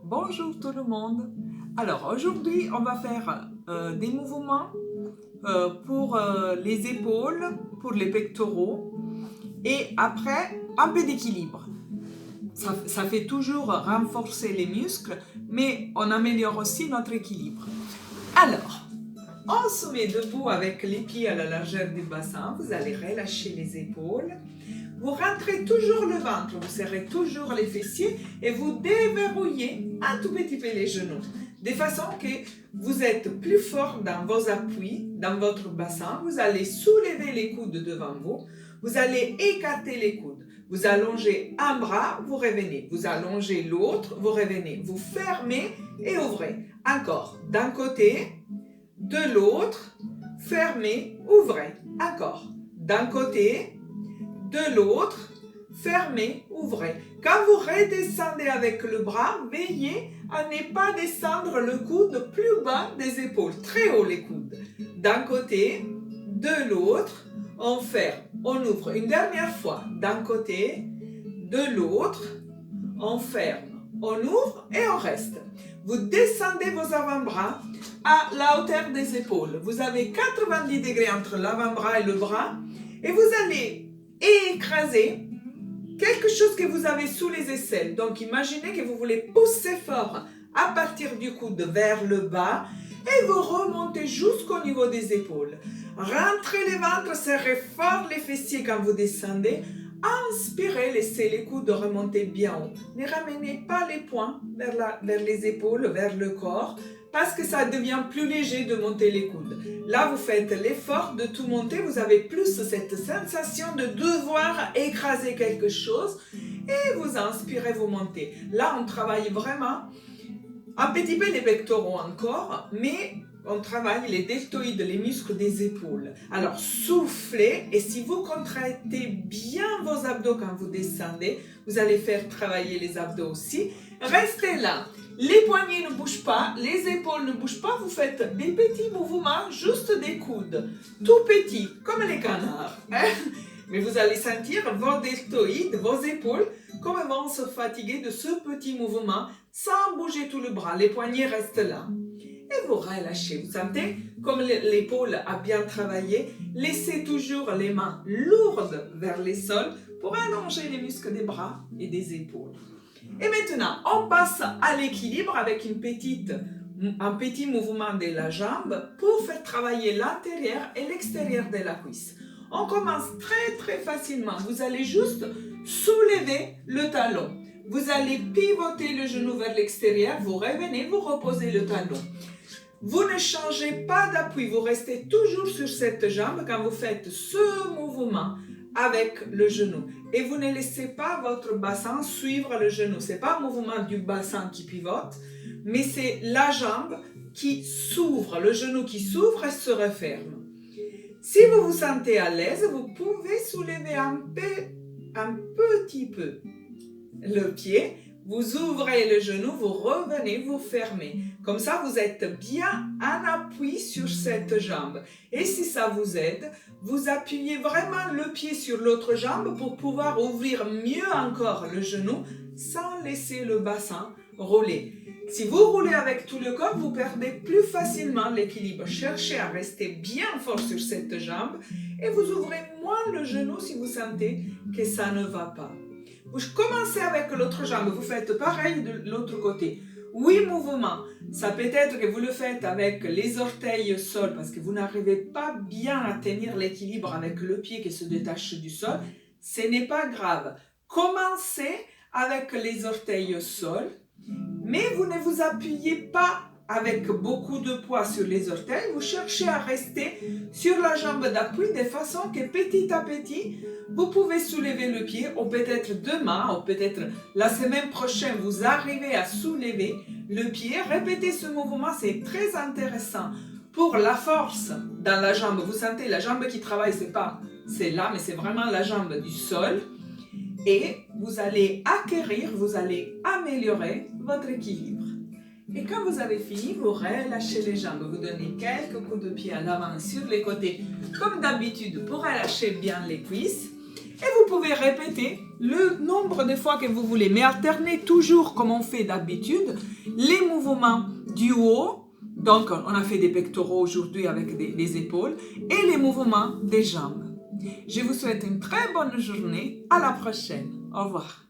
Bonjour tout le monde. Alors aujourd'hui, on va faire des mouvements pour les épaules, pour les pectoraux et après un peu d'équilibre. Ça fait toujours renforcer les muscles, mais on améliore aussi notre équilibre. Alors, on se met debout avec les pieds à la largeur du bassin. Vous allez relâcher les épaules. Vous rentrez toujours le ventre, vous serrez toujours les fessiers et vous déverrouillez un tout petit peu les genoux. De façon que vous êtes plus fort dans vos appuis, dans votre bassin. Vous allez soulever les coudes devant vous. Vous allez écarter les coudes. Vous allongez un bras, vous revenez. Vous allongez l'autre, vous revenez. Vous fermez et ouvrez. Encore d'un côté, de l'autre, fermez, ouvrez. Encore d'un côté, de l'autre, fermez, ouvrez. Quand vous redescendez avec le bras, veillez à ne pas descendre le coude plus bas des épaules, très haut les coudes. D'un côté, de l'autre, on ferme, on ouvre. Une dernière fois, d'un côté, de l'autre, on ferme, on ouvre et on reste. Vous descendez vos avant-bras à la hauteur des épaules. Vous avez 90 degrés entre l'avant-bras et le bras et vous allez écraser quelque chose que vous avez sous les aisselles. Donc imaginez que vous voulez pousser fort à partir du coude vers le bas et vous remontez jusqu'au niveau des épaules. Rentrez les ventres, serrez fort les fessiers quand vous descendez. Inspirez, laissez les coudes remonter bien haut. Ne ramenez pas les poings vers les épaules, vers le corps, parce que ça devient plus léger de monter les coudes. Là, vous faites l'effort de tout monter, vous avez plus cette sensation de devoir écraser quelque chose et vous inspirez, vous montez. Là, on travaille vraiment un petit peu les pectoraux encore, mais on travaille les deltoïdes, les muscles des épaules. Alors soufflez et si vous contractez bien vos abdos quand vous descendez, vous allez faire travailler les abdos aussi. Restez là. Les poignets ne bougent pas, les épaules ne bougent pas, vous faites des petits mouvements, juste des coudes, tout petits, comme les canards. Mais vous allez sentir vos deltoïdes, vos épaules, comme vont se fatiguer de ce petit mouvement sans bouger tout le bras. Les poignets restent là. Et vous relâchez. Vous sentez comme l'épaule a bien travaillé. Laissez toujours les mains lourdes vers les sols pour allonger les muscles des bras et des épaules. Et maintenant, on passe à l'équilibre avec un petit mouvement de la jambe pour faire travailler l'intérieur et l'extérieur de la cuisse. On commence très facilement. Vous allez juste soulever le talon. Vous allez pivoter le genou vers l'extérieur. Vous revenez, vous reposez le talon. Vous ne changez pas d'appui. Vous restez toujours sur cette jambe quand vous faites ce mouvement avec le genou. Et vous ne laissez pas votre bassin suivre le genou. Ce n'est pas un mouvement du bassin qui pivote, mais c'est la jambe qui s'ouvre, le genou qui s'ouvre et se referme. Si vous vous sentez à l'aise, vous pouvez soulever un petit peu le pied. Vous ouvrez le genou, vous revenez, vous fermez. Comme ça, vous êtes bien en appui sur cette jambe. Et si ça vous aide, vous appuyez vraiment le pied sur l'autre jambe pour pouvoir ouvrir mieux encore le genou sans laisser le bassin rouler. Si vous roulez avec tout le corps, vous perdez plus facilement l'équilibre. Cherchez à rester bien fort sur cette jambe et vous ouvrez moins le genou si vous sentez que ça ne va pas. Vous commencez avec l'autre jambe, vous faites pareil de l'autre côté. 8 mouvements. Ça peut être que vous le faites avec les orteils au sol parce que vous n'arrivez pas bien à tenir l'équilibre avec le pied qui se détache du sol. Ce n'est pas grave. Commencez avec les orteils au sol, mais vous ne vous appuyez pas avec beaucoup de poids sur les orteils, vous cherchez à rester sur la jambe d'appui de façon que petit à petit, vous pouvez soulever le pied, ou peut-être demain, ou peut-être la semaine prochaine, vous arrivez à soulever le pied. Répétez ce mouvement, c'est très intéressant pour la force dans la jambe. Vous sentez la jambe qui travaille, c'est là, mais c'est vraiment la jambe du sol. Et vous allez acquérir, vous allez améliorer votre équilibre. Et quand vous avez fini, vous relâchez les jambes. Vous donnez quelques coups de pied à l'avant sur les côtés, comme d'habitude, pour relâcher bien les cuisses. Et vous pouvez répéter le nombre de fois que vous voulez, mais alternez toujours comme on fait d'habitude les mouvements du haut. Donc, on a fait des pectoraux aujourd'hui avec des épaules et les mouvements des jambes. Je vous souhaite une très bonne journée. À la prochaine. Au revoir.